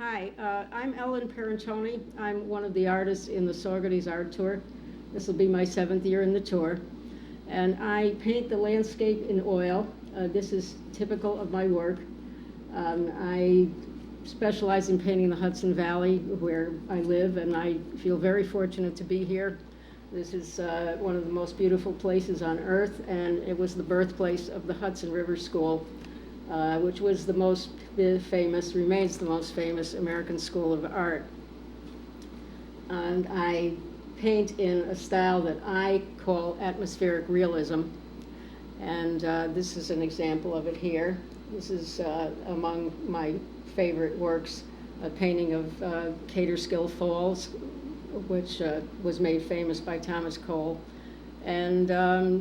Hi, I'm Ellen Perantoni. I'm one of the artists in the Saugerties art tour. This will be my 7th year in the tour. And I paint the landscape in oil. This is typical of my work. I specialize in painting the Hudson Valley where I live, and I feel very fortunate to be here. This is one of the most beautiful places on earth, and it was the birthplace of the Hudson River School, which was the most famous, remains the most famous American school of art. And I paint in a style that I call atmospheric realism. And this is an example of it here. This is among my favorite works, a painting of Catskill Falls, which was made famous by Thomas Cole. And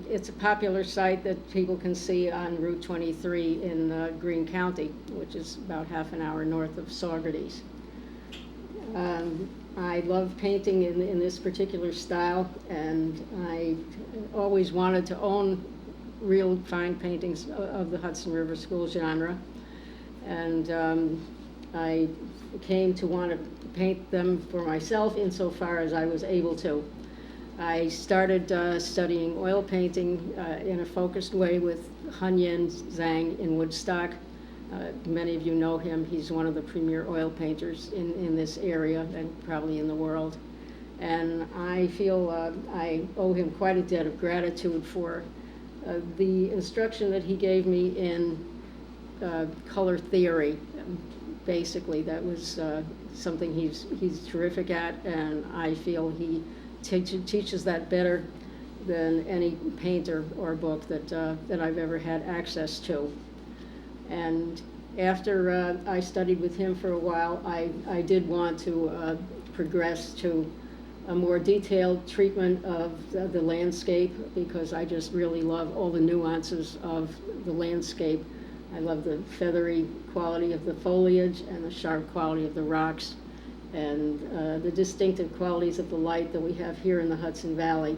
it's a popular site that people can see on Route 23 in Greene County, which is about half an hour north of Saugerties. I love painting in this particular style, and I always wanted to own real fine paintings of the Hudson River School genre. And I came to want to paint them for myself insofar as I was able to. I started studying oil painting in a focused way with Hunyan Zhang in Woodstock. Many of you know him. He's one of the premier oil painters in this area and probably in the world. And I feel I owe him quite a debt of gratitude for the instruction that he gave me in color theory. Basically, that was something he's terrific at, and I feel he teaches that better than any painter or book that I've ever had access to. And after I studied with him for a while, I did want to progress to a more detailed treatment of the landscape, because I just really love all the nuances of the landscape. I love the feathery quality of the foliage and the sharp quality of the rocks, and the distinctive qualities of the light that we have here in the Hudson Valley.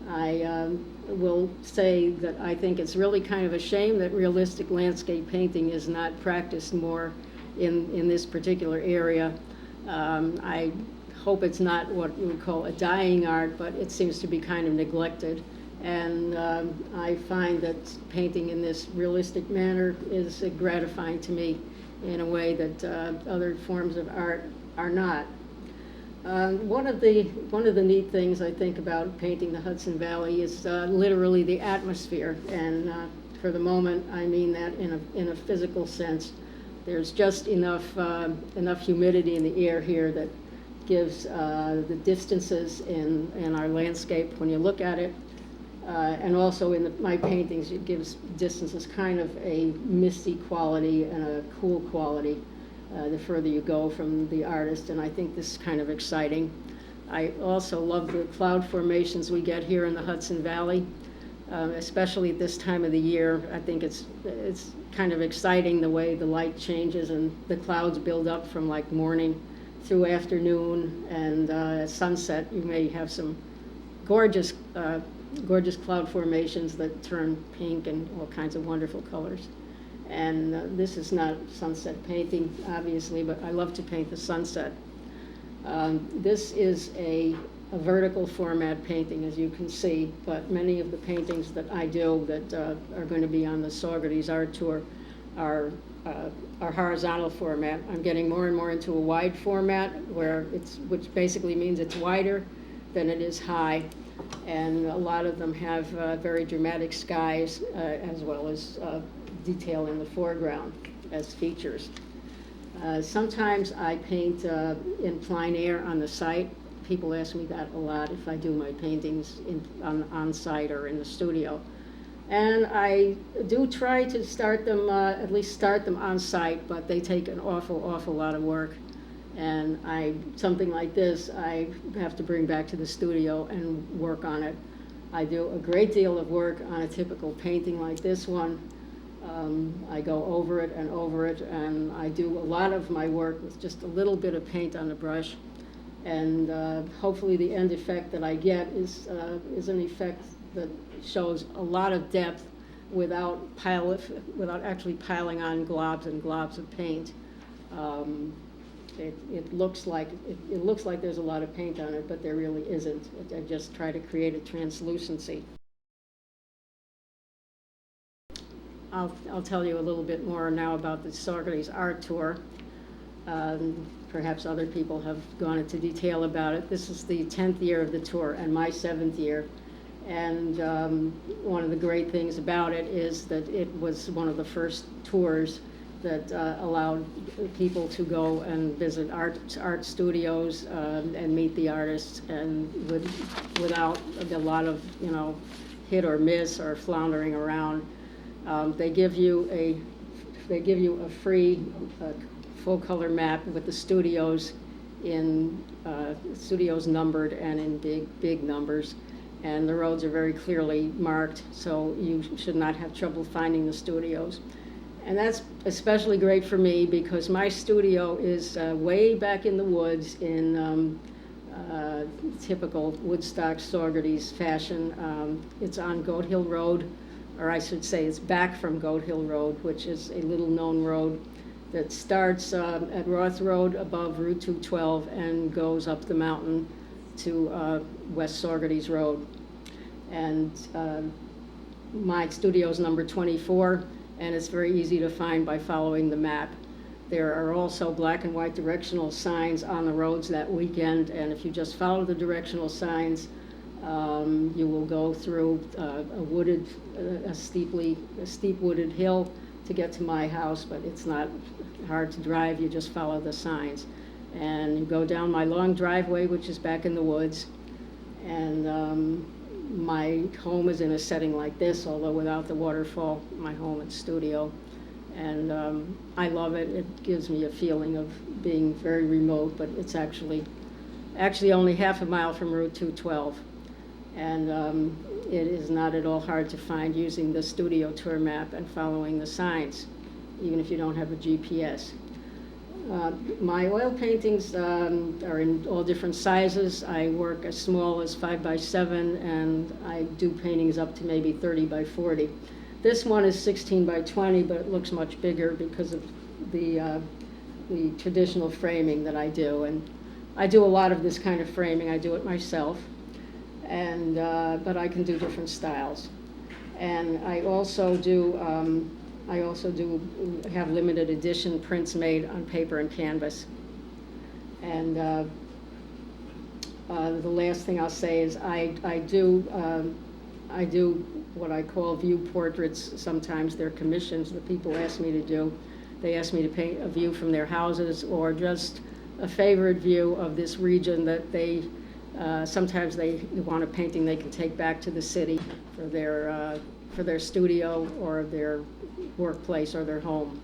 I will say that I think it's really kind of a shame that realistic landscape painting is not practiced more in this particular area. I hope it's not what you would call a dying art, but it seems to be kind of neglected. And I find that painting in this realistic manner is gratifying to me in a way that other forms of art are not. One of the neat things I think about painting the Hudson Valley is literally the atmosphere, and for the moment I mean that in a physical sense. There's just enough humidity in the air here that gives the distances in our landscape when you look at it, and also in my paintings it gives distances kind of a misty quality and a cool quality. The further you go from the artist, and I think this is kind of exciting. I also love the cloud formations we get here in the Hudson Valley, especially at this time of the year. I think it's kind of exciting the way the light changes and the clouds build up from like morning through afternoon, and at sunset you may have some gorgeous cloud formations that turn pink and all kinds of wonderful colors. And this is not sunset painting, obviously, but I love to paint the sunset. This is a vertical format painting, as you can see, but many of the paintings that I do that are going to be on the Saugerties art tour are horizontal format. I'm getting more and more into a wide format, which basically means it's wider than it is high. And a lot of them have very dramatic skies, as well as detail in the foreground as features. Sometimes I paint in plein air on the site. People ask me that a lot if I do my paintings on site or in the studio. And I do try to start them, at least start them on site, but they take an awful lot of work. And something like this, I have to bring back to the studio and work on it. I do a great deal of work on a typical painting like this one. I go over it, and I do a lot of my work with just a little bit of paint on the brush. And hopefully the end effect that I get is an effect that shows a lot of depth without actually piling on globs and globs of paint. It looks like there's a lot of paint on it, but there really isn't. I just try to create a translucency. I'll tell you a little bit more now about the Saugerties art tour. Perhaps other people have gone into detail about it. This is the 10th year of the tour and my 7th year. And one of the great things about it is that it was one of the first tours that allowed people to go and visit art studios and meet the artists, and without a lot of, you know, hit or miss or floundering around. They give you a free full color map with the studios studios numbered and in big numbers, and the roads are very clearly marked, so you should not have trouble finding the studios. And that's especially great for me because my studio is way back in the woods in typical Woodstock Saugerties fashion. It's on Goat Hill Road, or I should say it's back from Goat Hill Road, which is a little known road that starts at Roth Road above Route 212 and goes up the mountain to West Saugerties Road. And my studio is number 24, and it's very easy to find by following the map. There are also black and white directional signs on the roads that weekend, and if you just follow the directional signs, you will go through a steep wooded hill to get to my house, but it's not hard to drive. You just follow the signs. And you go down my long driveway, which is back in the woods, and my home is in a setting like this, although without the waterfall. My home and studio, and I love it. It gives me a feeling of being very remote, but it's actually only half a mile from Route 212, and it is not at all hard to find using the studio tour map and following the signs, even if you don't have a GPS. My oil paintings are in all different sizes. I work as small as 5 by 7, and I do paintings up to maybe 30 by 40. This one is 16 by 20, but it looks much bigger because of the traditional framing that I do. And I do a lot of this kind of framing. I do it myself, and but I can do different styles. And I also do have limited edition prints made on paper and canvas. And the last thing I'll say is I do what I call view portraits. Sometimes they're commissions that people ask me to do. They ask me to paint a view from their houses or just a favorite view of this region that they sometimes they want a painting they can take back to the city for their studio or their workplace or their home.